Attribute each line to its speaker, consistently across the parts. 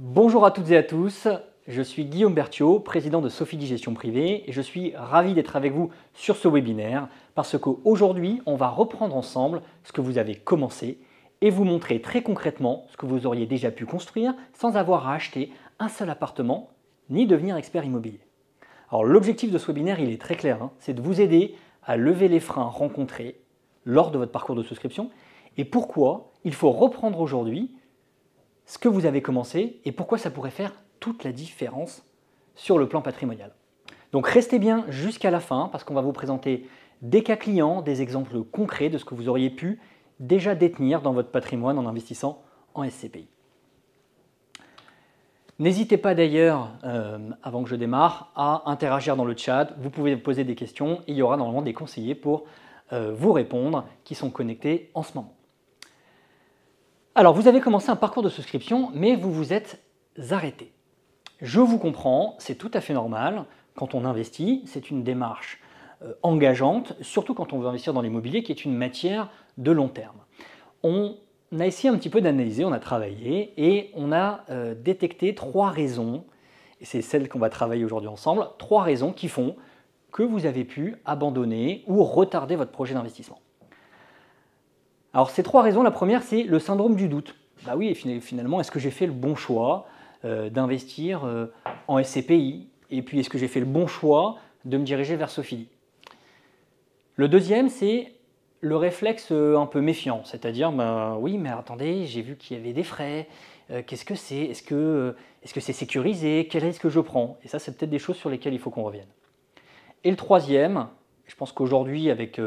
Speaker 1: Bonjour à toutes et à tous, je suis Guillaume Berthiaud, président de Sofidy Gestion Privée et je suis ravi d'être avec vous sur ce webinaire parce qu'aujourd'hui, on va reprendre ensemble ce que vous avez commencé et vous montrer très concrètement ce que vous auriez déjà pu construire sans avoir à acheter un seul appartement ni devenir expert immobilier. Alors l'objectif de ce webinaire, il est très clair, c'est de vous aider à lever les freins rencontrés lors de votre parcours de souscription et pourquoi il faut reprendre aujourd'hui ce que vous avez commencé et pourquoi ça pourrait faire toute la différence sur le plan patrimonial. Donc restez bien jusqu'à la fin parce qu'on va vous présenter des cas clients, des exemples concrets de ce que vous auriez pu déjà détenir dans votre patrimoine en investissant en SCPI. N'hésitez pas d'ailleurs, avant que je démarre, à interagir dans le chat. Vous pouvez poser des questions et il y aura normalement des conseillers pour vous répondre qui sont connectés en ce moment. Alors, vous avez commencé un parcours de souscription, mais vous vous êtes arrêté. Je vous comprends, c'est tout à fait normal. Quand on investit, c'est une démarche engageante, surtout quand on veut investir dans l'immobilier, qui est une matière de long terme. On a essayé un petit peu d'analyser, on a travaillé, et on a détecté 3 raisons, et c'est celles qu'on va travailler aujourd'hui ensemble, 3 raisons qui font que vous avez pu abandonner ou retarder votre projet d'investissement. Alors ces 3 raisons, la première c'est le syndrome du doute. Bah oui, finalement, est-ce que j'ai fait le bon choix d'investir en SCPI? Et puis est-ce que j'ai fait le bon choix de me diriger vers Sofidy? Le deuxième c'est le réflexe un peu méfiant, c'est-à-dire oui mais attendez, j'ai vu qu'il y avait des frais, qu'est-ce que c'est? Est-ce que c'est sécurisé? Quel risque je prends? Et ça c'est peut-être des choses sur lesquelles il faut qu'on revienne. Et le troisième, je pense qu'aujourd'hui avec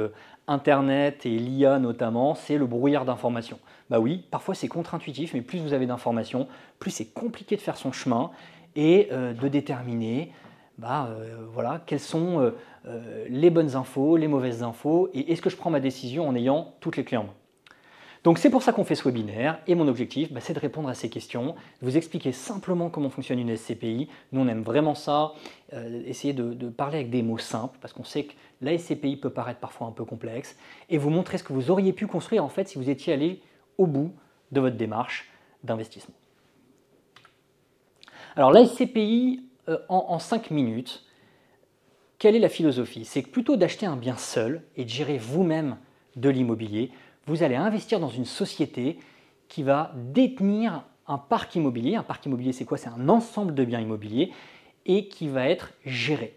Speaker 1: Internet et l'IA notamment, c'est le brouillard d'informations. Bah oui, parfois c'est contre-intuitif, mais plus vous avez d'informations, plus c'est compliqué de faire son chemin et de déterminer voilà, quelles sont les bonnes infos, les mauvaises infos, et est-ce que je prends ma décision en ayant toutes les clés en main. Donc c'est pour ça qu'on fait ce webinaire et mon objectif c'est de répondre à ces questions, de vous expliquer simplement comment fonctionne une SCPI. Nous on aime vraiment ça, essayer de parler avec des mots simples parce qu'on sait que la SCPI peut paraître parfois un peu complexe et vous montrer ce que vous auriez pu construire en fait si vous étiez allé au bout de votre démarche d'investissement. Alors la SCPI en 5 minutes, quelle est la philosophie? C'est plutôt d'acheter un bien seul et de gérer vous-même de l'immobilier. Vous allez investir dans une société qui va détenir un parc immobilier. Un parc immobilier, c'est quoi? C'est un ensemble de biens immobiliers et qui va être géré.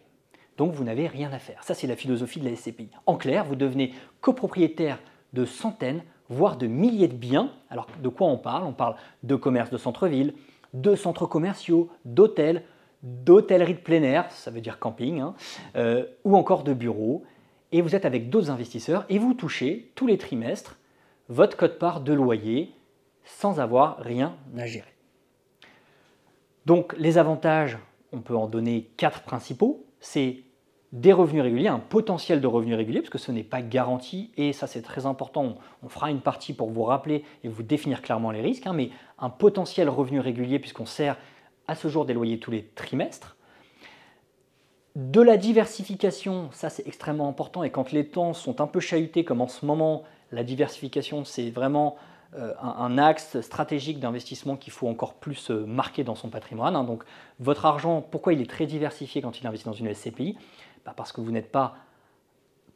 Speaker 1: Donc vous n'avez rien à faire. Ça, c'est la philosophie de la SCPI. En clair, vous devenez copropriétaire de centaines, voire de milliers de biens. Alors, de quoi on parle? On parle de commerces de centre-ville, de centres commerciaux, d'hôtels, d'hôtellerie de plein air, ça veut dire camping, ou encore de bureaux. Et vous êtes avec d'autres investisseurs et vous touchez tous les trimestres votre quote-part de loyer sans avoir rien à gérer. Donc les avantages, on peut en donner 4 principaux. C'est des revenus réguliers, un potentiel de revenus réguliers, parce que ce n'est pas garanti, et ça c'est très important, on fera une partie pour vous rappeler et vous définir clairement les risques, mais un potentiel revenu régulier puisqu'on sert à ce jour des loyers tous les trimestres. De la diversification, ça c'est extrêmement important et quand les temps sont un peu chahutés comme en ce moment, la diversification c'est vraiment un axe stratégique d'investissement qu'il faut encore plus marquer dans son patrimoine. Donc votre argent, pourquoi il est très diversifié quand il investit dans une SCPI? Parce que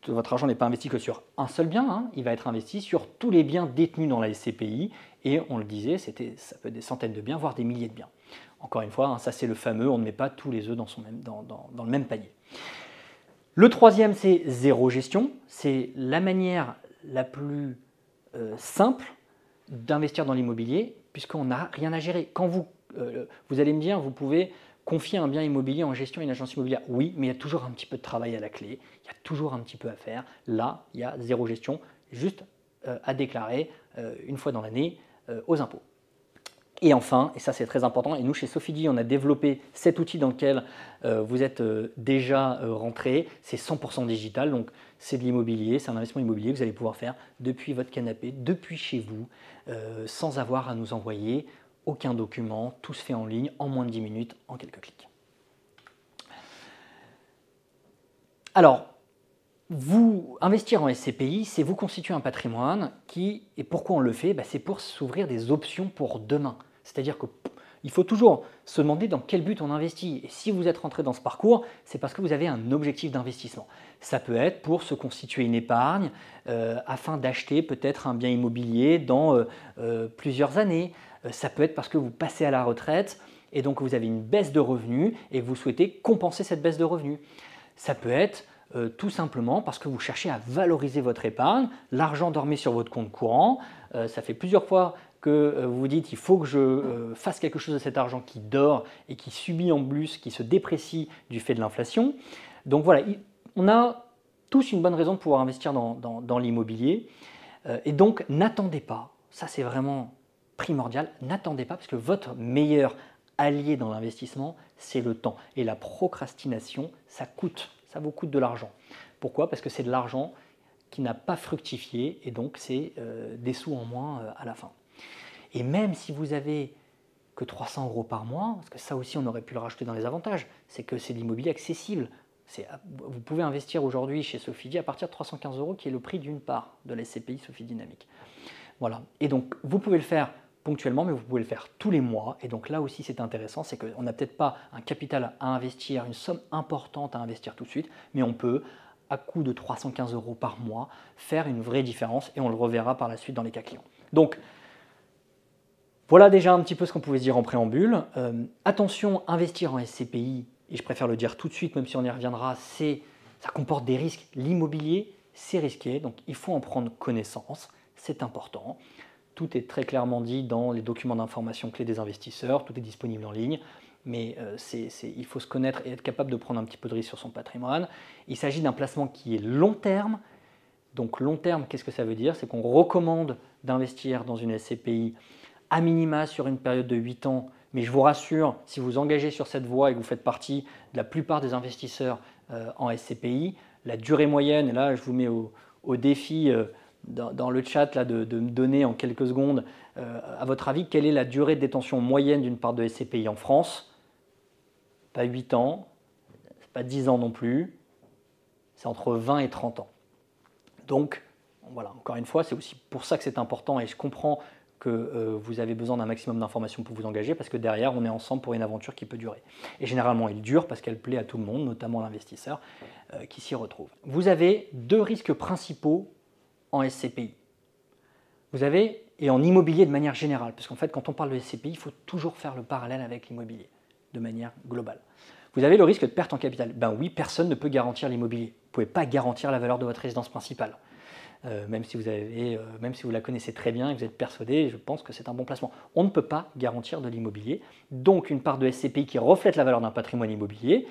Speaker 1: votre argent n'est pas investi que sur un seul bien, il va être investi sur tous les biens détenus dans la SCPI et on le disait, ça peut être des centaines de biens, voire des milliers de biens. Encore une fois, ça c'est le fameux, on ne met pas tous les œufs dans le même panier. Le troisième, c'est zéro gestion. C'est la manière la plus simple d'investir dans l'immobilier puisqu'on n'a rien à gérer. Quand vous allez me dire, vous pouvez confier un bien immobilier en gestion à une agence immobilière. Oui, mais il y a toujours un petit peu de travail à la clé. Il y a toujours un petit peu à faire. Là, il y a zéro gestion, juste à déclarer une fois dans l'année aux impôts. Et enfin, et ça c'est très important, et nous chez Sofidy on a développé cet outil dans lequel vous êtes déjà rentré, c'est 100% digital, donc c'est de l'immobilier, c'est un investissement immobilier que vous allez pouvoir faire depuis votre canapé, depuis chez vous, sans avoir à nous envoyer aucun document, tout se fait en ligne en moins de 10 minutes, en quelques clics. Alors, investir en SCPI, c'est vous constituer un patrimoine et pourquoi on le fait? C'est pour s'ouvrir des options pour demain. C'est-à-dire qu'il il faut toujours se demander dans quel but on investit. Et si vous êtes rentré dans ce parcours, c'est parce que vous avez un objectif d'investissement. Ça peut être pour se constituer une épargne afin d'acheter peut-être un bien immobilier dans plusieurs années. Ça peut être parce que vous passez à la retraite et donc vous avez une baisse de revenus et que vous souhaitez compenser cette baisse de revenus. Ça peut être tout simplement parce que vous cherchez à valoriser votre épargne, l'argent dormait sur votre compte courant, ça fait plusieurs fois que vous vous dites il faut que je fasse quelque chose de cet argent qui dort et qui subit en plus, qui se déprécie du fait de l'inflation. Donc voilà, on a tous une bonne raison de pouvoir investir dans l'immobilier et donc n'attendez pas, ça c'est vraiment primordial, n'attendez pas parce que votre meilleur allié dans l'investissement c'est le temps et la procrastination ça vous coûte de l'argent. Pourquoi? Parce que c'est de l'argent qui n'a pas fructifié et donc c'est des sous en moins à la fin. Et même si vous avez que 300 € par mois, parce que ça aussi on aurait pu le rajouter dans les avantages, c'est que c'est de l'immobilier accessible. Vous pouvez investir aujourd'hui chez Sofidy à partir de 315 € qui est le prix d'une part de la SCPI Sofidy Dynamique. Voilà. Et donc vous pouvez le faire ponctuellement, mais vous pouvez le faire tous les mois. Et donc là aussi, c'est intéressant, c'est qu'on n'a peut-être pas un capital à investir, une somme importante à investir tout de suite, mais on peut, à coût de 315 € par mois, faire une vraie différence et on le reverra par la suite dans les cas clients. Donc, voilà déjà un petit peu ce qu'on pouvait se dire en préambule. Attention, investir en SCPI, et je préfère le dire tout de suite, même si on y reviendra, ça comporte des risques. L'immobilier, c'est risqué, donc il faut en prendre connaissance, c'est important. Tout est très clairement dit dans les documents d'information clés des investisseurs, tout est disponible en ligne, mais il faut se connaître et être capable de prendre un petit peu de risque sur son patrimoine. Il s'agit d'un placement qui est long terme. Donc long terme, qu'est-ce que ça veut dire? C'est qu'on recommande d'investir dans une SCPI à minima sur une période de 8 ans, mais je vous rassure, si vous engagez sur cette voie et que vous faites partie de la plupart des investisseurs en SCPI, la durée moyenne, et là je vous mets au défi dans le chat là, de me donner en quelques secondes, à votre avis, quelle est la durée de détention moyenne d'une part de SCPI en France? Pas 8 ans, pas 10 ans non plus, c'est entre 20 et 30 ans. Donc, voilà, encore une fois, c'est aussi pour ça que c'est important et je comprends que vous avez besoin d'un maximum d'informations pour vous engager parce que derrière, on est ensemble pour une aventure qui peut durer. Et généralement, elle dure parce qu'elle plaît à tout le monde, notamment l'investisseur qui s'y retrouve. Vous avez deux risques principaux en SCPI. Vous avez, et en immobilier de manière générale, parce qu'en fait, quand on parle de SCPI, il faut toujours faire le parallèle avec l'immobilier, de manière globale. Vous avez le risque de perte en capital. Ben oui, personne ne peut garantir l'immobilier. Vous ne pouvez pas garantir la valeur de votre résidence principale. Même si vous la connaissez très bien et que vous êtes persuadé, je pense que c'est un bon placement. On ne peut pas garantir de l'immobilier. Donc, une part de SCPI qui reflète la valeur d'un patrimoine immobilier,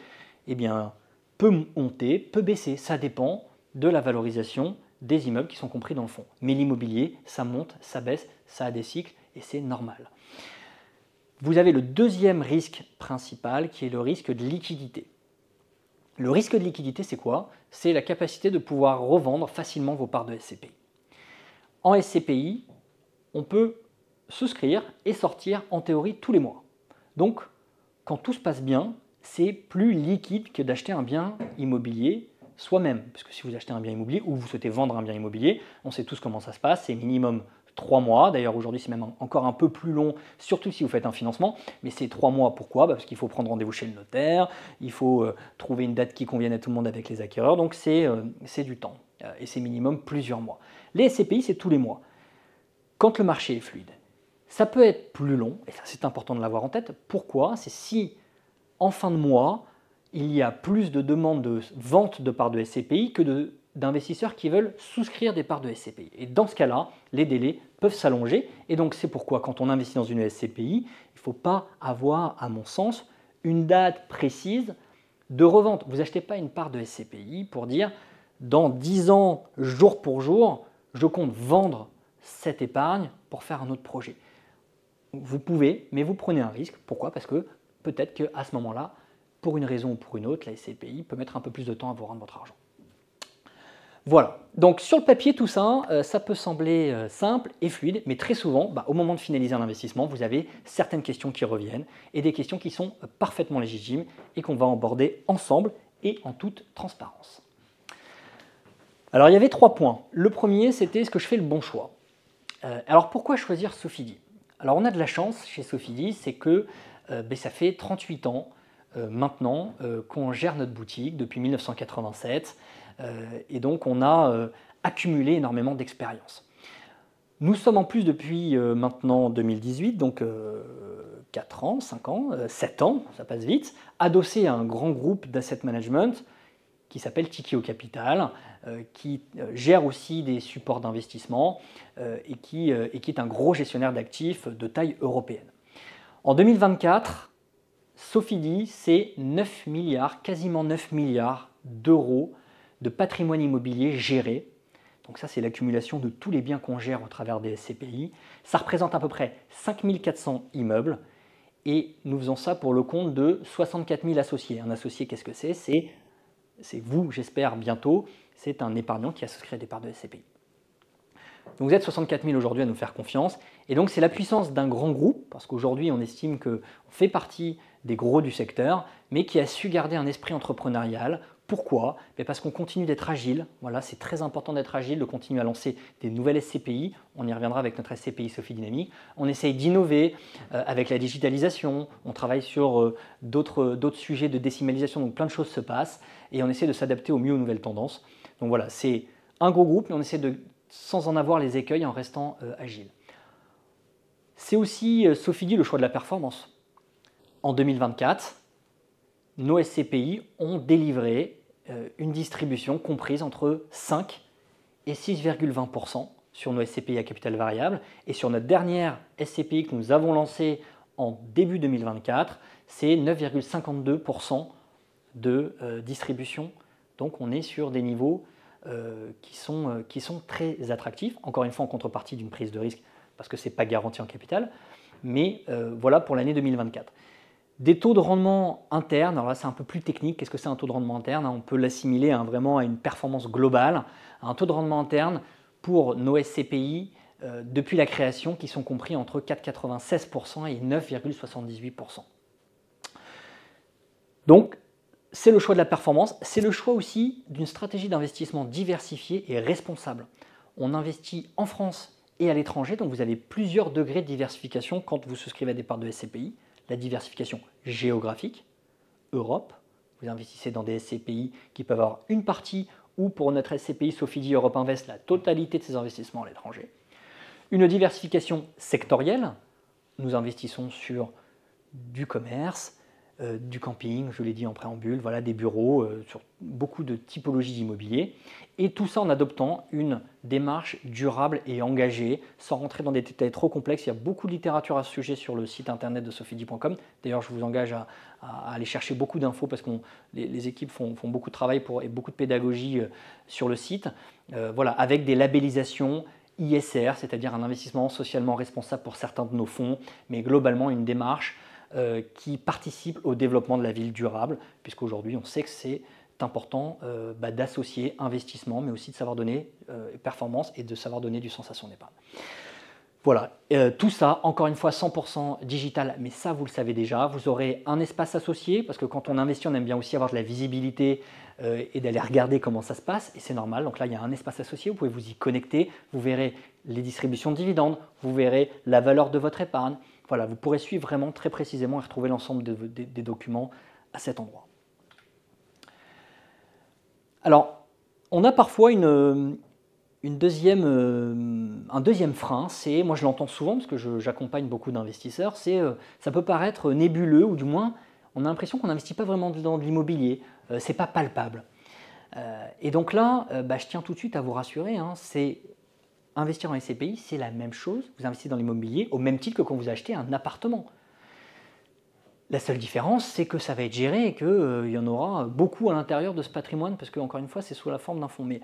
Speaker 1: eh bien, peut monter, peut baisser. Ça dépend de la valorisation des immeubles qui sont compris dans le fonds. Mais l'immobilier, ça monte, ça baisse, ça a des cycles et c'est normal. Vous avez le deuxième risque principal qui est le risque de liquidité. Le risque de liquidité, c'est quoi? C'est la capacité de pouvoir revendre facilement vos parts de SCPI. En SCPI, on peut souscrire et sortir en théorie tous les mois. Donc, quand tout se passe bien, c'est plus liquide que d'acheter un bien immobilier soi-même. Parce que si vous achetez un bien immobilier ou vous souhaitez vendre un bien immobilier, on sait tous comment ça se passe, c'est minimum 3 mois. D'ailleurs, aujourd'hui, c'est même encore un peu plus long, surtout si vous faites un financement. Mais c'est 3 mois, pourquoi? Parce qu'il faut prendre rendez-vous chez le notaire, il faut trouver une date qui convienne à tout le monde avec les acquéreurs. Donc, c'est du temps. Et c'est minimum plusieurs mois. Les SCPI, c'est tous les mois. Quand le marché est fluide, ça peut être plus long, et ça, c'est important de l'avoir en tête. Pourquoi? C'est si, en fin de mois, il y a plus de demandes de vente de parts de SCPI que d'investisseurs qui veulent souscrire des parts de SCPI. Et dans ce cas-là, les délais peuvent s'allonger. Et donc, c'est pourquoi, quand on investit dans une SCPI, il ne faut pas avoir, à mon sens, une date précise de revente. Vous n'achetez pas une part de SCPI pour dire dans 10 ans, jour pour jour, je compte vendre cette épargne pour faire un autre projet. Vous pouvez, mais vous prenez un risque. Pourquoi? Parce que peut-être qu'à ce moment-là, pour une raison ou pour une autre, la SCPI peut mettre un peu plus de temps à vous rendre votre argent. Voilà, donc sur le papier, tout ça, ça peut sembler simple et fluide, mais très souvent, au moment de finaliser un investissement, vous avez certaines questions qui reviennent et des questions qui sont parfaitement légitimes et qu'on va aborder ensemble et en toute transparence. Alors, il y avait 3 points. Le premier, c'était est-ce que je fais le bon choix? Alors, pourquoi choisir Sofidy? Alors on a de la chance chez Sofidy, c'est que ça fait 38 ans maintenant qu'on gère notre boutique depuis 1987 et donc on a accumulé énormément d'expérience. Nous sommes en plus depuis maintenant 2018, donc 4 ans, 5 ans, 7 ans, ça passe vite, adossés à un grand groupe d'asset management qui s'appelle Tikehau Capital, qui gère aussi des supports d'investissement et qui est un gros gestionnaire d'actifs de taille européenne. En 2024, Sofidy, c'est 9 milliards, quasiment 9 milliards d'euros de patrimoine immobilier géré. Donc ça, c'est l'accumulation de tous les biens qu'on gère au travers des SCPI. Ça représente à peu près 5400 immeubles et nous faisons ça pour le compte de 64 000 associés. Un associé, qu'est-ce que c'est? C'est vous, j'espère, bientôt. C'est un épargnant qui a souscrit à des parts de SCPI. Donc vous êtes 64 000 aujourd'hui à nous faire confiance. Et donc c'est la puissance d'un grand groupe, parce qu'aujourd'hui on estime qu'on fait partie des gros du secteur, mais qui a su garder un esprit entrepreneurial. Pourquoi? Parce qu'on continue d'être agile. Voilà, c'est très important d'être agile, de continuer à lancer des nouvelles SCPI. On y reviendra avec notre SCPI Sophie Dynamique. On essaye d'innover avec la digitalisation. On travaille sur d'autres sujets de décimalisation. Donc plein de choses se passent et on essaie de s'adapter au mieux aux nouvelles tendances. Donc voilà, c'est un gros groupe, mais on essaie sans en avoir les écueils en restant agile. C'est aussi Sofidy le choix de la performance. En 2024, nos SCPI ont délivré une distribution comprise entre 5 et 6,20% sur nos SCPI à capital variable. Et sur notre dernière SCPI que nous avons lancée en début 2024, c'est 9,52% de distribution. Donc on est sur des niveaux qui sont très attractifs. Encore une fois, en contrepartie d'une prise de risque, parce que ce n'est pas garanti en capital. Mais voilà pour l'année 2024. Des taux de rendement internes, alors là c'est un peu plus technique, qu'est-ce que c'est un taux de rendement interne? On peut l'assimiler vraiment à une performance globale. Un taux de rendement interne pour nos SCPI depuis la création qui sont compris entre 4,96% et 9,78%. Donc c'est le choix de la performance, c'est le choix aussi d'une stratégie d'investissement diversifiée et responsable. On investit en France et à l'étranger, donc vous avez plusieurs degrés de diversification quand vous souscrivez à des parts de SCPI. La diversification géographique, Europe, vous investissez dans des SCPI qui peuvent avoir une partie ou pour notre SCPI Sofidy Europe Invest, la totalité de ses investissements à l'étranger. Une diversification sectorielle, nous investissons sur du commerce, du camping, je l'ai dit en préambule, voilà, des bureaux, sur beaucoup de typologies d'immobilier. Et tout ça en adoptant une démarche durable et engagée, sans rentrer dans des détails trop complexes. Il y a beaucoup de littérature à ce sujet sur le site internet de sofidy.com. D'ailleurs, je vous engage à aller chercher beaucoup d'infos parce que les équipes font beaucoup de travail et beaucoup de pédagogie sur le site. Voilà, avec des labellisations ISR, c'est-à-dire un investissement socialement responsable pour certains de nos fonds, mais globalement une démarche qui participe au développement de la ville durable, puisqu'aujourd'hui on sait que c'est important d'associer investissement, mais aussi de savoir donner performance et de savoir donner du sens à son épargne. Voilà, tout ça, encore une fois, 100% digital, mais ça vous le savez déjà. Vous aurez un espace associé, parce que quand on investit, on aime bien aussi avoir de la visibilité et d'aller regarder comment ça se passe, et c'est normal. Donc là, il y a un espace associé, vous pouvez vous y connecter, vous verrez les distributions de dividendes, vous verrez la valeur de votre épargne. Voilà, vous pourrez suivre vraiment très précisément et retrouver l'ensemble des documents à cet endroit. Alors, on a parfois un deuxième frein, c'est, moi je l'entends souvent parce que j'accompagne beaucoup d'investisseurs, c'est ça peut paraître nébuleux ou du moins on a l'impression qu'on n'investit pas vraiment dans de l'immobilier, c'est pas palpable. Et donc là, je tiens tout de suite à vous rassurer, c'est investir en SCPI, c'est la même chose, vous investissez dans l'immobilier au même titre que quand vous achetez un appartement. La seule différence, c'est que ça va être géré et qu'il y en aura beaucoup à l'intérieur de ce patrimoine, parce que, encore une fois, c'est sous la forme d'un fonds. Mais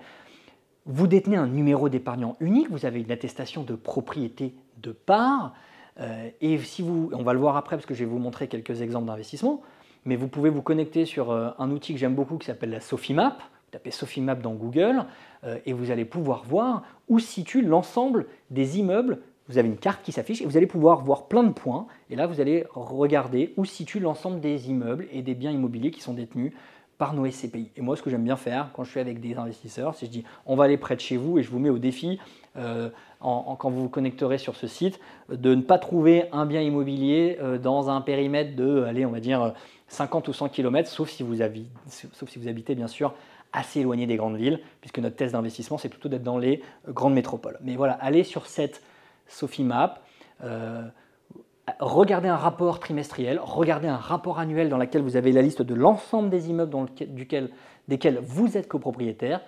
Speaker 1: vous détenez un numéro d'épargnant unique, vous avez une attestation de propriété de part, et si on va le voir après, parce que je vais vous montrer quelques exemples d'investissement, mais vous pouvez vous connecter sur un outil que j'aime beaucoup qui s'appelle la Sofimap. Vous tapez Sofimap dans Google et vous allez pouvoir voir où se situe l'ensemble des immeubles. Vous avez une carte qui s'affiche et vous allez pouvoir voir plein de points. Et là, vous allez regarder où se situe l'ensemble des immeubles et des biens immobiliers qui sont détenus par nos SCPI. Et moi, ce que j'aime bien faire quand je suis avec des investisseurs, c'est que je dis on va aller près de chez vous et je vous mets au défi, quand vous vous connecterez sur ce site, de ne pas trouver un bien immobilier dans un périmètre de, allez, on va dire 50 ou 100 km, sauf si vous habitez bien sûr assez éloigné des grandes villes, puisque notre thèse d'investissement, c'est plutôt d'être dans les grandes métropoles. Mais voilà, allez sur cette Sofimap, regardez un rapport trimestriel, regardez un rapport annuel dans lequel vous avez la liste de l'ensemble des immeubles desquels vous êtes copropriétaire,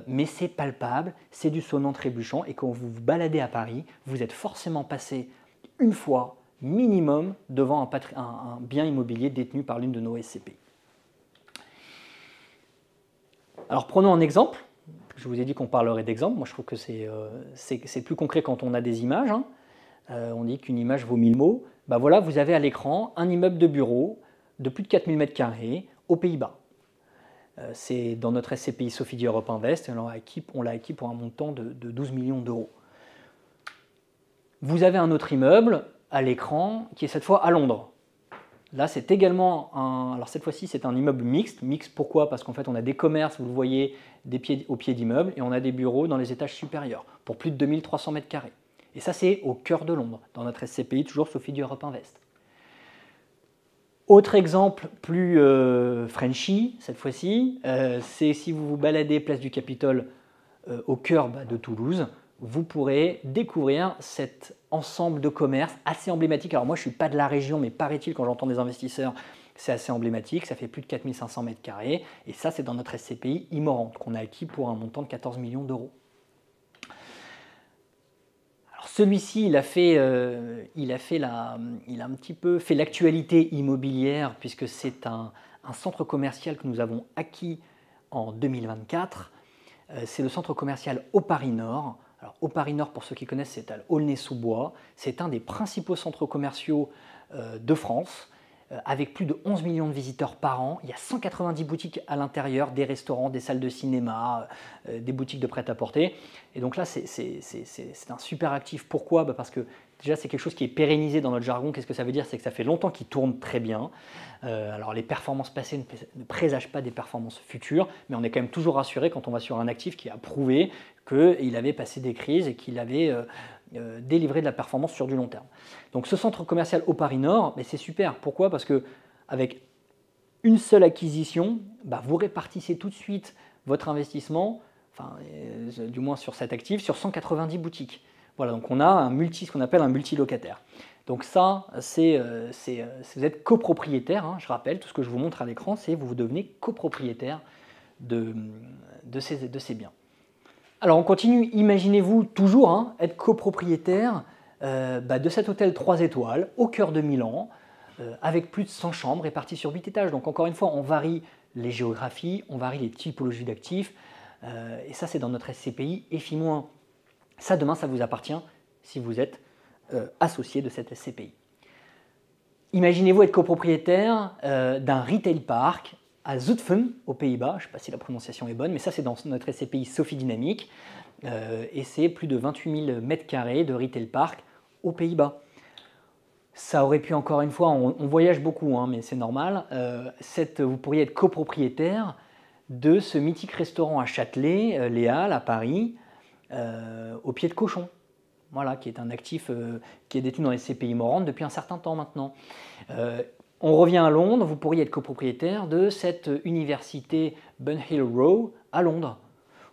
Speaker 1: mais c'est palpable, c'est du sonnant trébuchant, et quand vous vous baladez à Paris, vous êtes forcément passé une fois minimum devant un bien immobilier détenu par l'une de nos SCPI. Alors prenons un exemple. Je vous ai dit qu'on parlerait d'exemples. Moi, je trouve que c'est plus concret quand on a des images. Hein. On dit qu'une image vaut 1000 mots. Ben voilà, vous avez à l'écran un immeuble de bureau de plus de 4000 m² aux Pays-Bas. C'est dans notre SCPI Sofidy Europe Invest. On l'a acquis pour un montant de 12 millions d'euros. Vous avez un autre immeuble à l'écran qui est cette fois à Londres. Là, c'est également alors cette fois-ci, c'est un immeuble mixte. Mixte, pourquoi? Parce qu'en fait, on a des commerces, vous le voyez, au pied d'immeubles, et on a des bureaux dans les étages supérieurs, pour plus de 2300 m². Et ça, c'est au cœur de Londres, dans notre SCPI, toujours Sofidy Europe Invest. Autre exemple plus Frenchy, cette fois-ci, c'est si vous vous baladez place du Capitole au cœur de Toulouse, vous pourrez découvrir cet ensemble de commerces assez emblématique. Alors moi, je ne suis pas de la région, mais paraît-il, quand j'entends des investisseurs, c'est assez emblématique. Ça fait plus de 4500 m². Et ça, c'est dans notre SCPI Immorente, qu'on a acquis pour un montant de 14 millions d'euros. Alors celui-ci, il a un petit peu fait l'actualité immobilière, puisque c'est un centre commercial que nous avons acquis en 2024. C'est le centre commercial au Paris Nord. Alors, au Paris Nord, pour ceux qui connaissent, c'est à Aulnay-sous-Bois. C'est un des principaux centres commerciaux de France, avec plus de 11 millions de visiteurs par an. Il y a 190 boutiques à l'intérieur, des restaurants, des salles de cinéma, des boutiques de prêt-à-porter. Et donc là, c'est un super actif. Pourquoi? Parce que déjà, c'est quelque chose qui est pérennisé dans notre jargon. Qu'est-ce que ça veut dire? C'est que ça fait longtemps qu'il tourne très bien. Alors les performances passées ne présagent pas des performances futures, mais on est quand même toujours rassuré quand on va sur un actif qui a prouvé qu'il avait passé des crises et qu'il avait délivré de la performance sur du long terme. Donc ce centre commercial au Paris Nord, c'est super. Pourquoi? Parce qu'avec une seule acquisition, vous répartissez tout de suite votre investissement, du moins sur cet actif, sur 190 boutiques. Voilà, donc on a ce qu'on appelle un multilocataire. Donc ça, si vous êtes copropriétaire, hein, je rappelle, tout ce que je vous montre à l'écran, c'est que vous devenez copropriétaire de ces biens. Alors on continue, imaginez-vous toujours être copropriétaire de cet hôtel 3 étoiles au cœur de Milan, avec plus de 100 chambres réparties sur 8 étages. Donc encore une fois, on varie les géographies, on varie les typologies d'actifs, et ça c'est dans notre SCPI EFI-. Ça demain, ça vous appartient si vous êtes associé de cette SCPI. Imaginez-vous être copropriétaire d'un retail park à Zutphen, aux Pays-Bas. Je ne sais pas si la prononciation est bonne, mais ça c'est dans notre SCPI Sophie Dynamique, et c'est plus de 28 000 m² de retail park aux Pays-Bas. Ça aurait pu, encore une fois, on voyage beaucoup, mais c'est normal, vous pourriez être copropriétaire de ce mythique restaurant à Châtelet, Les Halles, à Paris, au pied de cochon. Voilà, qui est un actif qui est détenu dans les SCPI Immorente depuis un certain temps maintenant. On revient à Londres, vous pourriez être copropriétaire de cette université Bunhill Row à Londres.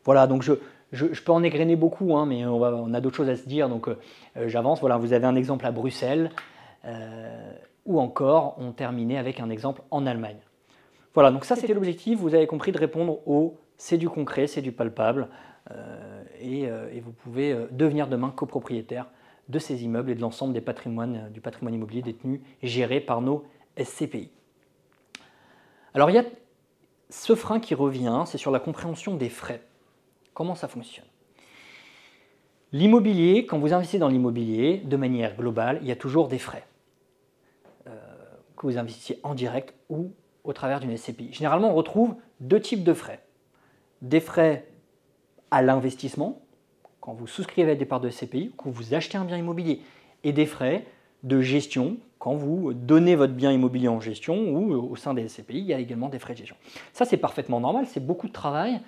Speaker 1: Voilà, donc je peux en égrener beaucoup, mais on a d'autres choses à se dire, donc j'avance. Voilà, vous avez un exemple à Bruxelles, ou encore on terminait avec un exemple en Allemagne. Voilà, donc ça c'était l'objectif, vous avez compris, de répondre au c'est du concret, c'est du palpable, et vous pouvez devenir demain copropriétaire de ces immeubles et de l'ensemble du patrimoine immobilier détenu et géré par nos SCPI. Alors il y a ce frein qui revient, c'est sur la compréhension des frais. Comment ça fonctionne? L'immobilier, quand vous investissez dans l'immobilier, de manière globale, il y a toujours des frais, que vous investissiez en direct ou au travers d'une SCPI. Généralement, on retrouve deux types de frais. Des frais à l'investissement, quand vous souscrivez à des parts de SCPI, quand vous achetez un bien immobilier, et des frais de gestion, quand vous donnez votre bien immobilier en gestion ou au sein des SCPI, il y a également des frais de gestion. Ça, c'est parfaitement normal, c'est beaucoup de travail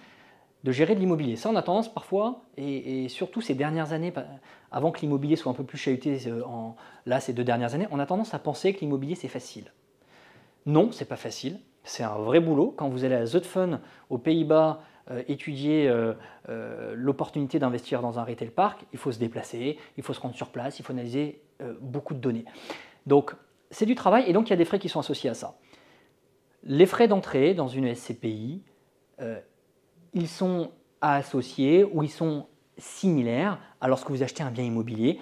Speaker 1: de gérer de l'immobilier. Ça, on a tendance parfois, et surtout ces dernières années, avant que l'immobilier soit un peu plus chahuté, là, ces 2 dernières années, on a tendance à penser que l'immobilier, c'est facile. Non, c'est pas facile. C'est un vrai boulot. Quand vous allez à Zutphen, aux Pays-Bas, étudier l'opportunité d'investir dans un retail park, il faut se déplacer, il faut se rendre sur place, il faut analyser beaucoup de données. Donc, c'est du travail et donc il y a des frais qui sont associés à ça. Les frais d'entrée dans une SCPI, ils sont à associer ou ils sont similaires à lorsque vous achetez un bien immobilier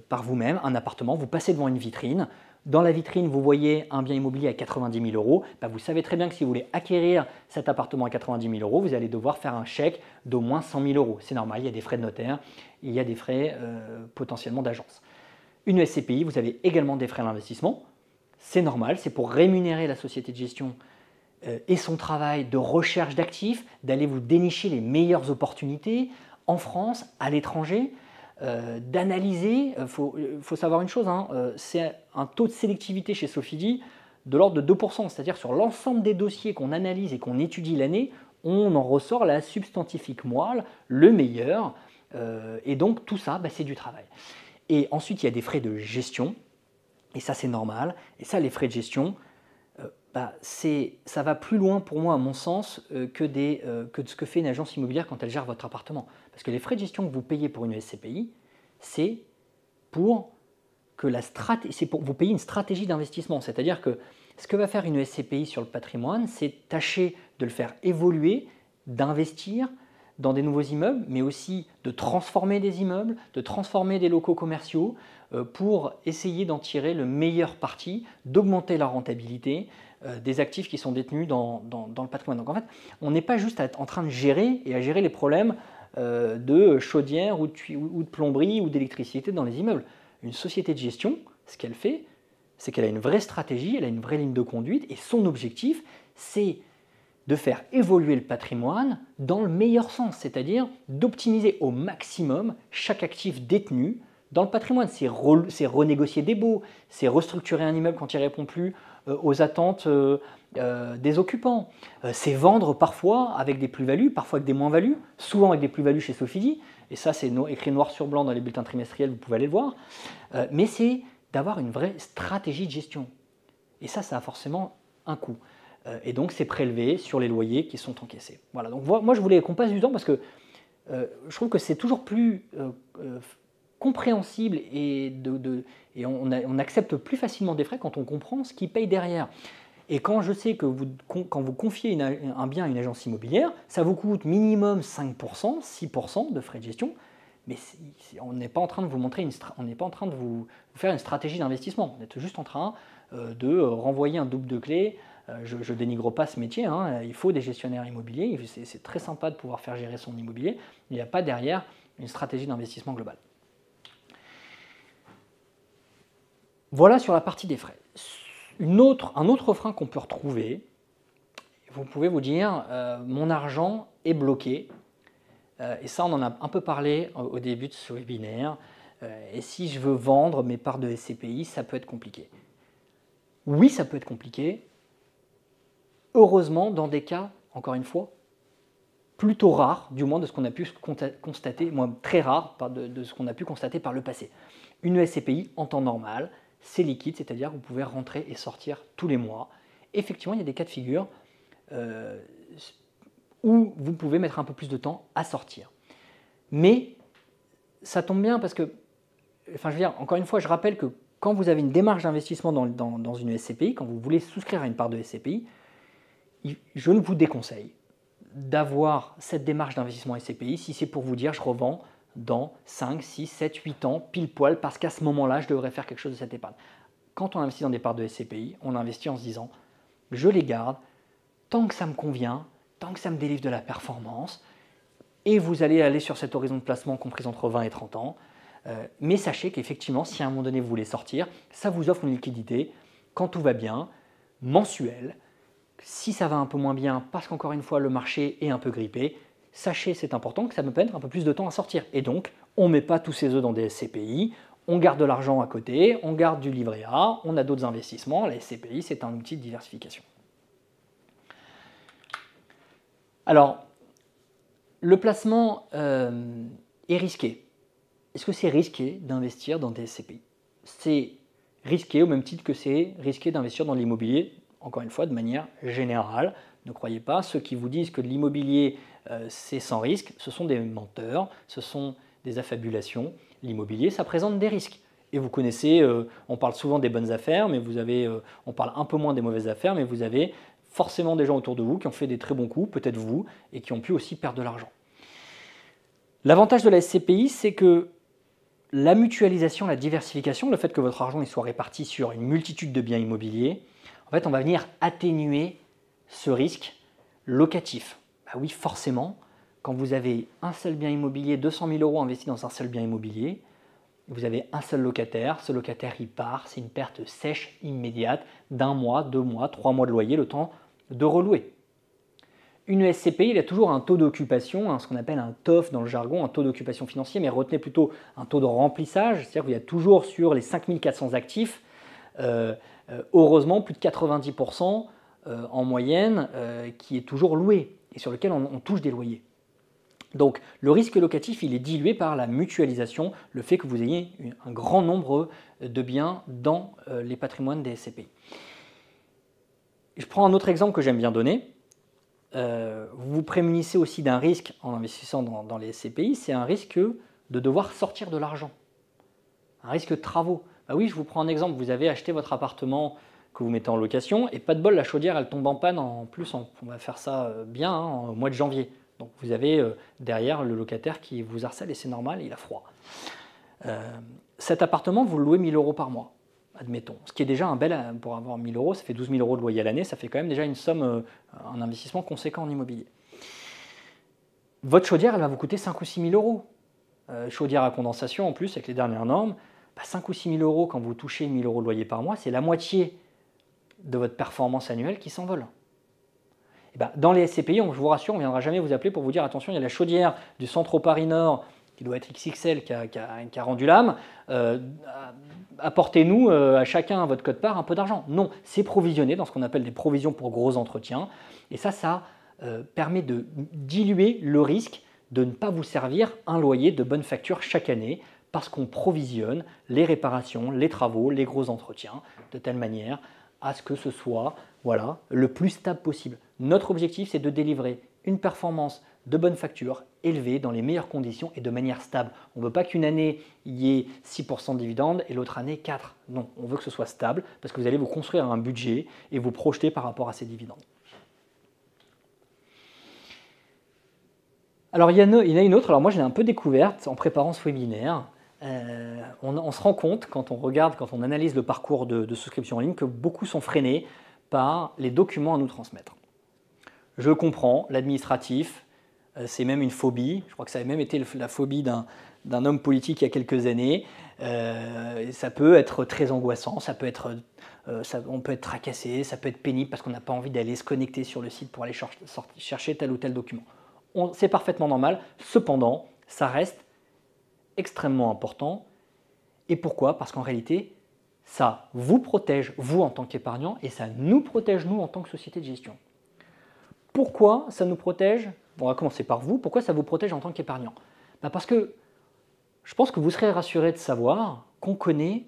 Speaker 1: par vous-même, un appartement, vous passez devant une vitrine. Dans la vitrine, vous voyez un bien immobilier à 90 000 €. Vous savez très bien que si vous voulez acquérir cet appartement à 90 000 €, vous allez devoir faire un chèque d'au moins 100 000 €. C'est normal, il y a des frais de notaire, il y a des frais potentiellement d'agence. Une SCPI, vous avez également des frais d'investissement. C'est normal, c'est pour rémunérer la société de gestion et son travail de recherche d'actifs, d'aller vous dénicher les meilleures opportunités en France, à l'étranger. D'analyser, faut savoir une chose, c'est un taux de sélectivité chez Sofidy de l'ordre de 2%, c'est-à-dire sur l'ensemble des dossiers qu'on analyse et qu'on étudie l'année, on en ressort la substantifique moelle, le meilleur, et donc tout ça, c'est du travail. Et ensuite, il y a des frais de gestion, et ça c'est normal, et ça les frais de gestion, ça va plus loin pour moi à mon sens que ce que fait une agence immobilière quand elle gère votre appartement. Parce que les frais de gestion que vous payez pour une SCPI, c'est pour vous payer une stratégie d'investissement. C'est-à-dire que ce que va faire une SCPI sur le patrimoine, c'est tâcher de le faire évoluer, d'investir dans des nouveaux immeubles, mais aussi de transformer des immeubles, de transformer des locaux commerciaux pour essayer d'en tirer le meilleur parti, d'augmenter la rentabilité des actifs qui sont détenus dans le patrimoine. Donc en fait, on n'est pas juste en train de gérer et à gérer les problèmes de chaudière ou de plomberie ou d'électricité dans les immeubles. Une société de gestion, ce qu'elle fait, c'est qu'elle a une vraie stratégie, elle a une vraie ligne de conduite et son objectif, c'est de faire évoluer le patrimoine dans le meilleur sens, c'est-à-dire d'optimiser au maximum chaque actif détenu dans le patrimoine. C'est renégocier des baux, c'est restructurer un immeuble quand il ne répond plus aux attentes des occupants. C'est vendre parfois avec des plus-values, parfois avec des moins-values, souvent avec des plus-values chez Sofidy, et ça c'est écrit noir sur blanc dans les bulletins trimestriels, vous pouvez aller le voir, mais c'est d'avoir une vraie stratégie de gestion. Et ça a forcément un coût. Et donc c'est prélevé sur les loyers qui sont encaissés. Voilà, donc moi je voulais qu'on passe du temps parce que je trouve que c'est toujours plus compréhensible et on accepte plus facilement des frais quand on comprend ce qui paye derrière. Et quand je sais que quand vous confiez un bien à une agence immobilière, ça vous coûte minimum 5%, 6% de frais de gestion, mais on n'est pas en train de vous montrer on n'est pas en train de vous faire une stratégie d'investissement. On est juste en train de renvoyer un double de clé. Je ne dénigre pas ce métier, il faut des gestionnaires immobiliers, c'est très sympa de pouvoir faire gérer son immobilier, il n'y a pas derrière une stratégie d'investissement globale. Voilà sur la partie des frais. Un autre frein qu'on peut retrouver, vous pouvez vous dire mon argent est bloqué, et ça on en a un peu parlé au début de ce webinaire, et si je veux vendre mes parts de SCPI, ça peut être compliqué. Oui, ça peut être compliqué. Heureusement, dans des cas, encore une fois, plutôt rares, du moins de ce qu'on a pu constater, très rares de ce qu'on a pu constater par le passé. Une SCPI, en temps normal, c'est liquide, c'est-à-dire que vous pouvez rentrer et sortir tous les mois. Effectivement, il y a des cas de figure où vous pouvez mettre un peu plus de temps à sortir. Mais ça tombe bien parce que, encore une fois, je rappelle que quand vous avez une démarche d'investissement dans une SCPI, quand vous voulez souscrire à une part de SCPI, je ne vous déconseille d'avoir cette démarche d'investissement SCPI si c'est pour vous dire je revends dans 5, 6, 7, 8 ans, pile poil, parce qu'à ce moment-là, je devrais faire quelque chose de cette épargne. Quand on investit dans des parts de SCPI, on investit en se disant je les garde tant que ça me convient, tant que ça me délivre de la performance, et vous allez aller sur cet horizon de placement compris entre 20 et 30 ans. Mais sachez qu'effectivement, si à un moment donné vous voulez sortir, ça vous offre une liquidité quand tout va bien, mensuelle. Si ça va un peu moins bien, parce qu'encore une fois, le marché est un peu grippé, sachez, c'est important, que ça me prenne un peu plus de temps à sortir. Et donc, on ne met pas tous ses œufs dans des SCPI, on garde de l'argent à côté, on garde du livret A, on a d'autres investissements. La SCPI, c'est un outil de diversification. Alors, le placement est risqué. Est-ce que c'est risqué d'investir dans des SCPI? C'est risqué au même titre que c'est risqué d'investir dans l'immobilier, encore une fois, de manière générale. Ne croyez pas, ceux qui vous disent que de l'immobilier, c'est sans risque, ce sont des menteurs, ce sont des affabulations. L'immobilier, ça présente des risques. Et vous connaissez, on parle souvent des bonnes affaires, mais on parle un peu moins des mauvaises affaires, mais vous avez forcément des gens autour de vous qui ont fait des très bons coups, peut-être vous, et qui ont pu aussi perdre de l'argent. L'avantage de la SCPI, c'est que la mutualisation, la diversification, le fait que votre argent soit réparti sur une multitude de biens immobiliers, en fait, on va venir atténuer ce risque locatif. Bah oui, forcément, quand vous avez un seul bien immobilier, 200 000 € investis dans un seul bien immobilier, vous avez un seul locataire, ce locataire il part, c'est une perte sèche immédiate d'1 mois, 2 mois, 3 mois de loyer, le temps de relouer. Une SCPI, il a toujours un taux d'occupation, ce qu'on appelle un TOF dans le jargon, un taux d'occupation financier, mais retenez plutôt un taux de remplissage, c'est-à-dire qu'il y a toujours sur les 5400 actifs, heureusement plus de 90% en moyenne qui est toujours loué et sur lequel on touche des loyers. Donc le risque locatif, il est dilué par la mutualisation, le fait que vous ayez un grand nombre de biens dans les patrimoines des SCPI. Je prends un autre exemple que j'aime bien donner. Vous vous prémunissez aussi d'un risque en investissant dans les SCPI, c'est un risque de devoir sortir de l'argent, un risque de travaux. Bah oui, je vous prends un exemple, vous avez acheté votre appartement que vous mettez en location et pas de bol, la chaudière elle tombe en panne, on va faire ça bien au mois de janvier. Donc vous avez derrière le locataire qui vous harcèle et c'est normal, il a froid. Cet appartement, vous le louez 1 000 € par mois. Admettons. Ce qui est déjà un bel, pour avoir 1 000 €, ça fait 12 000 € de loyer à l'année, ça fait quand même déjà une somme, un investissement conséquent en immobilier. Votre chaudière, elle va vous coûter 5 ou 6 000 €. Chaudière à condensation en plus, avec les dernières normes, 5 ou 6 000 € quand vous touchez 1 000 € de loyer par mois, c'est la moitié de votre performance annuelle qui s'envole. Et dans les SCPI, je vous rassure, on ne viendra jamais vous appeler pour vous dire attention, il y a la chaudière du Centre Paris Nord qui doit être XXL, qui a rendu l'âme, apportez-nous à chacun à votre quote-part un peu d'argent. Non, c'est provisionné dans ce qu'on appelle des provisions pour gros entretiens. Et ça permet de diluer le risque de ne pas vous servir un loyer de bonne facture chaque année parce qu'on provisionne les réparations, les travaux, les gros entretiens de telle manière à ce que ce soit le plus stable possible. Notre objectif, c'est de délivrer une performance de bonne facture, élevée, dans les meilleures conditions et de manière stable. On ne veut pas qu'une année, il y ait 6% de dividendes et l'autre année 4%. Non, on veut que ce soit stable parce que vous allez vous construire un budget et vous projeter par rapport à ces dividendes. Alors il y en a une autre, alors moi je l'ai un peu découverte en préparant ce webinaire. On se rend compte quand on regarde, quand on analyse le parcours de souscription en ligne que beaucoup sont freinés par les documents à nous transmettre. Je comprends, l'administratif, c'est même une phobie. Je crois que ça a même été la phobie d'un homme politique il y a quelques années. Ça peut être très angoissant, on peut être tracassé, ça peut être pénible parce qu'on n'a pas envie d'aller se connecter sur le site pour aller chercher tel ou tel document. C'est parfaitement normal. Cependant, ça reste extrêmement important. Et pourquoi? Parce qu'en réalité, ça vous protège, vous en tant qu'épargnant, et ça nous protège, nous, en tant que société de gestion. Pourquoi ça nous protège? On va commencer par vous. Pourquoi ça vous protège en tant qu'épargnant? Parce que je pense que vous serez rassuré de savoir qu'on connaît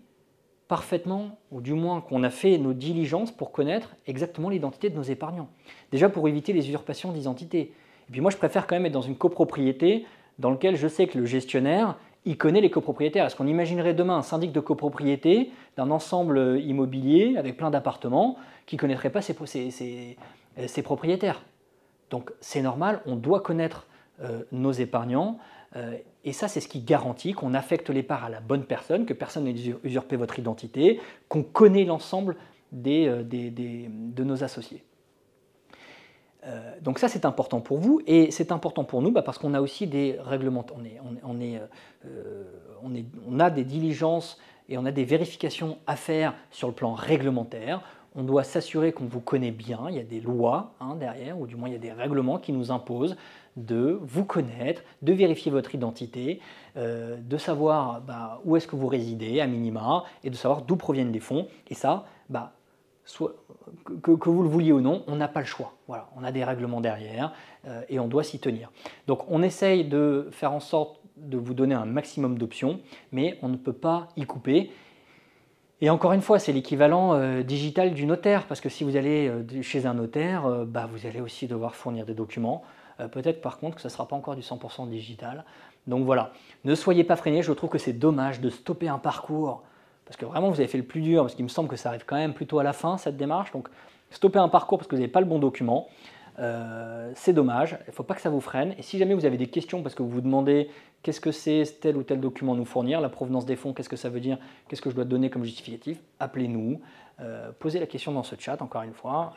Speaker 1: parfaitement, ou du moins qu'on a fait nos diligences pour connaître exactement l'identité de nos épargnants. Déjà pour éviter les usurpations d'identité. Et puis moi, je préfère quand même être dans une copropriété dans laquelle je sais que le gestionnaire, il connaît les copropriétaires. Est-ce qu'on imaginerait demain un syndic de copropriété d'un ensemble immobilier avec plein d'appartements qui ne connaîtrait pas ses propriétaires? Donc c'est normal, on doit connaître nos épargnants et ça c'est ce qui garantit qu'on affecte les parts à la bonne personne, que personne n'ait usurpé votre identité, qu'on connaît l'ensemble de nos associés. Donc ça c'est important pour vous et c'est important pour nous parce qu'on a aussi des règlements, on a des diligences et on a des vérifications à faire sur le plan réglementaire. On doit s'assurer qu'on vous connaît bien, il y a des lois derrière, ou du moins il y a des règlements qui nous imposent de vous connaître, de vérifier votre identité, de savoir où est-ce que vous résidez à minima et de savoir d'où proviennent les fonds. Et ça, soit, que vous le vouliez ou non, on n'a pas le choix. Voilà, on a des règlements derrière et on doit s'y tenir. Donc on essaye de faire en sorte de vous donner un maximum d'options, mais on ne peut pas y couper. Et encore une fois, c'est l'équivalent digital du notaire, parce que si vous allez chez un notaire, vous allez aussi devoir fournir des documents. Peut-être par contre que ça ne sera pas encore du 100% digital. Donc voilà, ne soyez pas freinés, je trouve que c'est dommage de stopper un parcours, parce que vraiment vous avez fait le plus dur, parce qu'il me semble que ça arrive quand même plutôt à la fin, cette démarche. Donc stopper un parcours parce que vous n'avez pas le bon document, c'est dommage, il ne faut pas que ça vous freine. Et si jamais vous avez des questions parce que vous vous demandez qu'est-ce que c'est tel ou tel document à nous fournir, la provenance des fonds, qu'est-ce que ça veut dire, qu'est-ce que je dois donner comme justificatif, appelez-nous, posez la question dans ce chat encore une fois,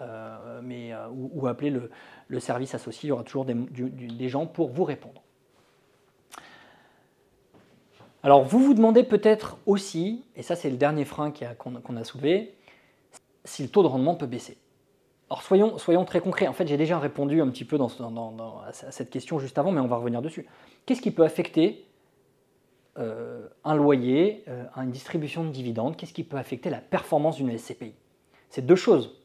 Speaker 1: ou appelez le service associé, il y aura toujours des gens pour vous répondre. Alors vous vous demandez peut-être aussi, et ça c'est le dernier frein qu'on a soulevé, si le taux de rendement peut baisser. Alors soyons très concrets. En fait, j'ai déjà répondu un petit peu à cette question juste avant, mais on va revenir dessus. Qu'est-ce qui peut affecter un loyer, une distribution de dividendes? Qu'est-ce qui peut affecter la performance d'une SCPI? C'est deux choses,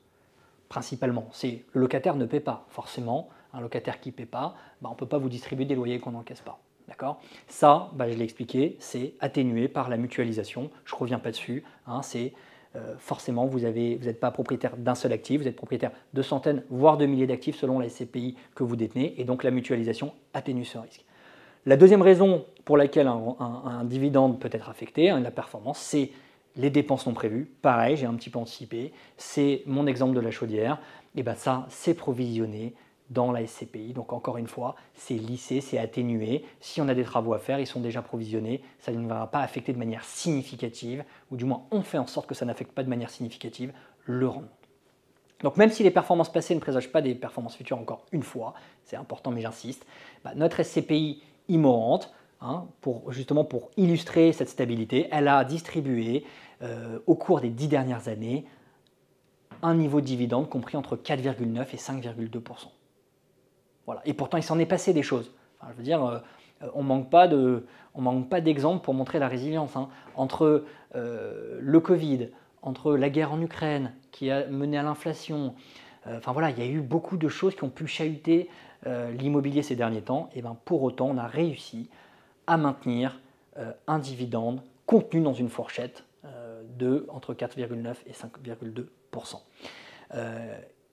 Speaker 1: principalement. C'est le locataire ne paie pas. Forcément, un locataire qui ne paie pas, on ne peut pas vous distribuer des loyers qu'on n'encaisse pas. D'accord? Ça, je l'ai expliqué, c'est atténué par la mutualisation. Je ne reviens pas dessus. Forcément, vous n'êtes pas propriétaire d'un seul actif, vous êtes propriétaire de centaines, voire de milliers d'actifs selon la SCPI que vous détenez, et donc la mutualisation atténue ce risque. La deuxième raison pour laquelle un dividende peut être affecté, la performance, c'est les dépenses non prévues. Pareil, j'ai un petit peu anticipé, c'est mon exemple de la chaudière, et ça, c'est provisionné dans la SCPI. Donc encore une fois, c'est lissé, c'est atténué. Si on a des travaux à faire, ils sont déjà provisionnés. Ça ne va pas affecter de manière significative, ou du moins on fait en sorte que ça n'affecte pas de manière significative le rendement. Donc même si les performances passées ne présagent pas des performances futures, encore une fois, c'est important mais j'insiste, notre SCPI immorante, justement pour illustrer cette stabilité, elle a distribué au cours des 10 dernières années un niveau de dividende compris entre 4,9 et 5,2%. Voilà. Et pourtant, il s'en est passé des choses. Je veux dire, on manque pas d'exemples pour montrer la résilience. Entre le Covid, entre la guerre en Ukraine qui a mené à l'inflation, il y a eu beaucoup de choses qui ont pu chahuter l'immobilier ces derniers temps. Et pour autant, on a réussi à maintenir un dividende contenu dans une fourchette de entre 4,9 et 5,2%.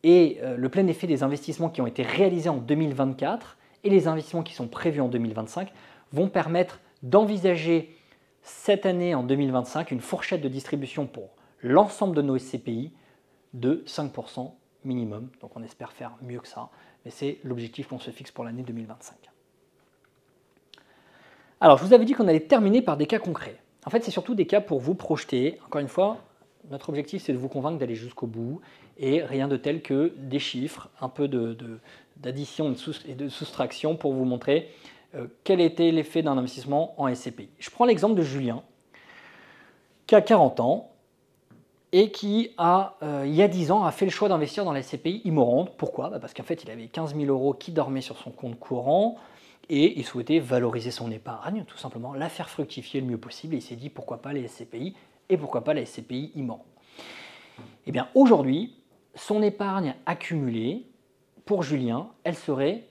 Speaker 1: Le plein effet des investissements qui ont été réalisés en 2024 et les investissements qui sont prévus en 2025 vont permettre d'envisager cette année, en 2025, une fourchette de distribution pour l'ensemble de nos SCPI de 5% minimum. Donc on espère faire mieux que ça, mais c'est l'objectif qu'on se fixe pour l'année 2025. Alors je vous avais dit qu'on allait terminer par des cas concrets. En fait, c'est surtout des cas pour vous projeter. Encore une fois, notre objectif, c'est de vous convaincre d'aller jusqu'au bout et rien de tel que des chiffres, un peu d'addition et de soustraction pour vous montrer quel était l'effet d'un investissement en SCPI. Je prends l'exemple de Julien, qui a 40 ans et qui, il y a 10 ans, a fait le choix d'investir dans la SCPI immorante. Pourquoi? Parce qu'en fait, il avait 15 000 € qui dormaient sur son compte courant et il souhaitait valoriser son épargne, tout simplement, la faire fructifier le mieux possible. Et il s'est dit, pourquoi pas les SCPI et pourquoi pas la SCPI immorante? Eh bien, aujourd'hui, son épargne accumulée, pour Julien, elle serait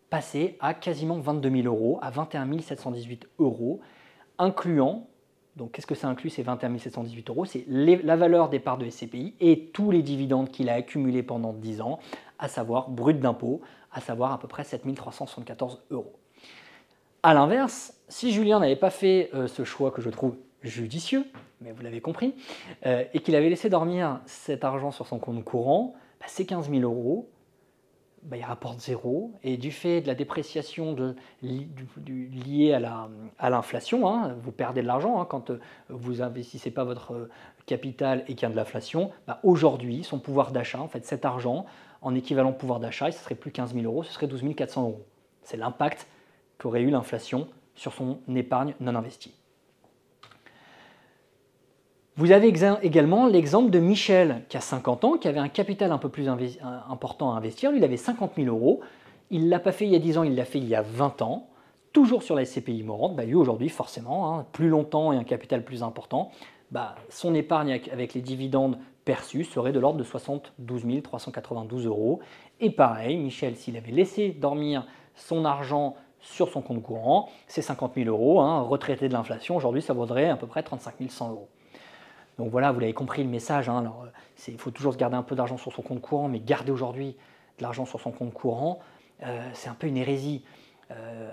Speaker 1: passée à quasiment 22 000 €, à 21 718 €, incluant, donc qu'est-ce que ça inclut ces 21 718 €? C'est la valeur des parts de SCPI et tous les dividendes qu'il a accumulés pendant 10 ans, à savoir brut d'impôt, à savoir à peu près 7 374 €. A l'inverse, si Julien n'avait pas fait ce choix que je trouve judicieux, mais vous l'avez compris, et qu'il avait laissé dormir cet argent sur son compte courant, ces 15 000 €, il rapporte zéro, et du fait de la dépréciation liée à l'inflation, vous perdez de l'argent quand vous n'investissez pas votre capital et qu'il y a de l'inflation, aujourd'hui, son pouvoir d'achat, en fait cet argent, en équivalent pouvoir d'achat, ce serait plus 15 000 €, ce serait 12 400 €. C'est l'impact qu'aurait eu l'inflation sur son épargne non investie. Vous avez également l'exemple de Michel, qui a 50 ans, qui avait un capital un peu plus important à investir. Lui, il avait 50 000 €. il ne l'a pas fait il y a 10 ans, il l'a fait il y a 20 ans, toujours sur la SCPI morante, lui aujourd'hui forcément, plus longtemps et un capital plus important, son épargne avec les dividendes perçus serait de l'ordre de 72 392 €. Et pareil, Michel, s'il avait laissé dormir son argent sur son compte courant, c'est 50 000 €, retraité de l'inflation, aujourd'hui ça vaudrait à peu près 35 100 €. Donc voilà, vous l'avez compris le message, il faut toujours se garder un peu d'argent sur son compte courant, mais garder aujourd'hui de l'argent sur son compte courant, c'est un peu une hérésie.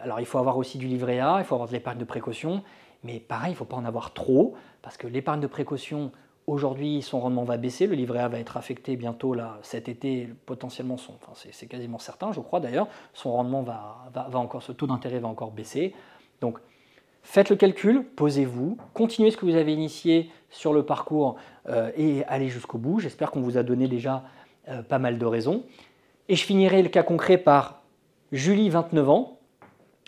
Speaker 1: Alors il faut avoir aussi du livret A, il faut avoir de l'épargne de précaution, mais pareil, il ne faut pas en avoir trop, parce que l'épargne de précaution, aujourd'hui, son rendement va baisser, le livret A va être affecté bientôt là, cet été, potentiellement, c'est quasiment certain, je crois d'ailleurs, son rendement ce taux d'intérêt va encore baisser. Donc faites le calcul, posez-vous, continuez ce que vous avez initié sur le parcours et allez jusqu'au bout. J'espère qu'on vous a donné déjà pas mal de raisons. Et je finirai le cas concret par Julie, 29 ans,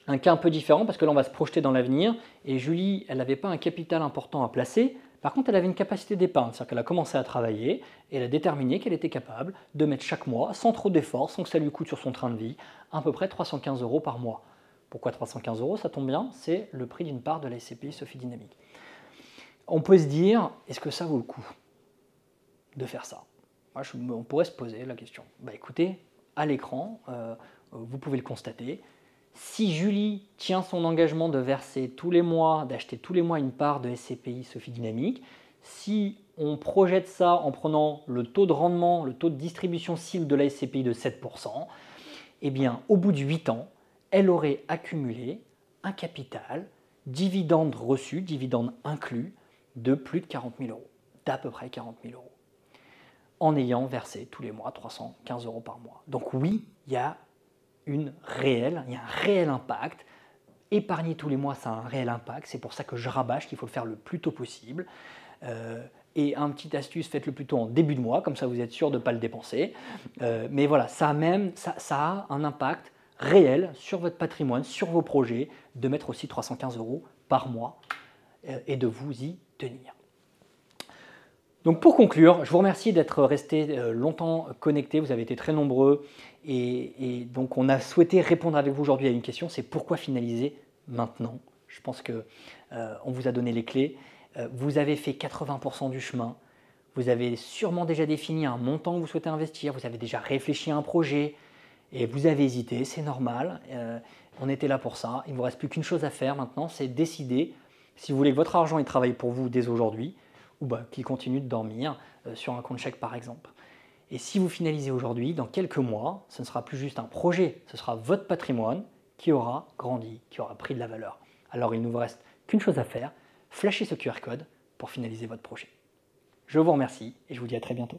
Speaker 1: un cas un peu différent parce que là on va se projeter dans l'avenir. Et Julie, elle n'avait pas un capital important à placer, par contre elle avait une capacité d'épargne, c'est-à-dire qu'elle a commencé à travailler et elle a déterminé qu'elle était capable de mettre chaque mois, sans trop d'efforts, sans que ça lui coûte sur son train de vie, à peu près 315 € par mois. Pourquoi 315 €? Ça tombe bien, c'est le prix d'une part de la SCPI Sophie Dynamique. On peut se dire, est-ce que ça vaut le coup de faire ça? On pourrait se poser la question. Écoutez, à l'écran, vous pouvez le constater. Si Julie tient son engagement de verser tous les mois, d'acheter tous les mois une part de SCPI Sophie Dynamique, si on projette ça en prenant le taux de rendement, le taux de distribution cible de la SCPI de 7%, eh bien, au bout de 8 ans, elle aurait accumulé un capital, dividendes reçus, dividendes inclus, de plus de 40 000 €, d'à peu près 40 000 €, en ayant versé tous les mois 315 € par mois. Donc oui, il y a un réel impact. Épargner tous les mois, ça a un réel impact. C'est pour ça que je rabâche qu'il faut le faire le plus tôt possible. Et un petit astuce, faites-le plutôt en début de mois, comme ça vous êtes sûr de ne pas le dépenser. Mais voilà, ça a un impact réel sur votre patrimoine, sur vos projets, de mettre aussi 315 € par mois et de vous y tenir. Donc pour conclure, je vous remercie d'être restés longtemps connectés, vous avez été très nombreux et donc on a souhaité répondre avec vous aujourd'hui à une question, c'est pourquoi finaliser maintenant? Je pense qu'on vous a donné les clés, vous avez fait 80% du chemin, vous avez sûrement déjà défini un montant que vous souhaitez investir, vous avez déjà réfléchi à un projet et vous avez hésité, c'est normal, on était là pour ça, il ne vous reste plus qu'une chose à faire maintenant, c'est décider si vous voulez que votre argent il travaille pour vous dès aujourd'hui, ou qu'il continue de dormir sur un compte chèque par exemple. Et si vous finalisez aujourd'hui, dans quelques mois, ce ne sera plus juste un projet, ce sera votre patrimoine qui aura grandi, qui aura pris de la valeur. Alors il ne vous reste qu'une chose à faire, flasher ce QR code pour finaliser votre projet. Je vous remercie et je vous dis à très bientôt.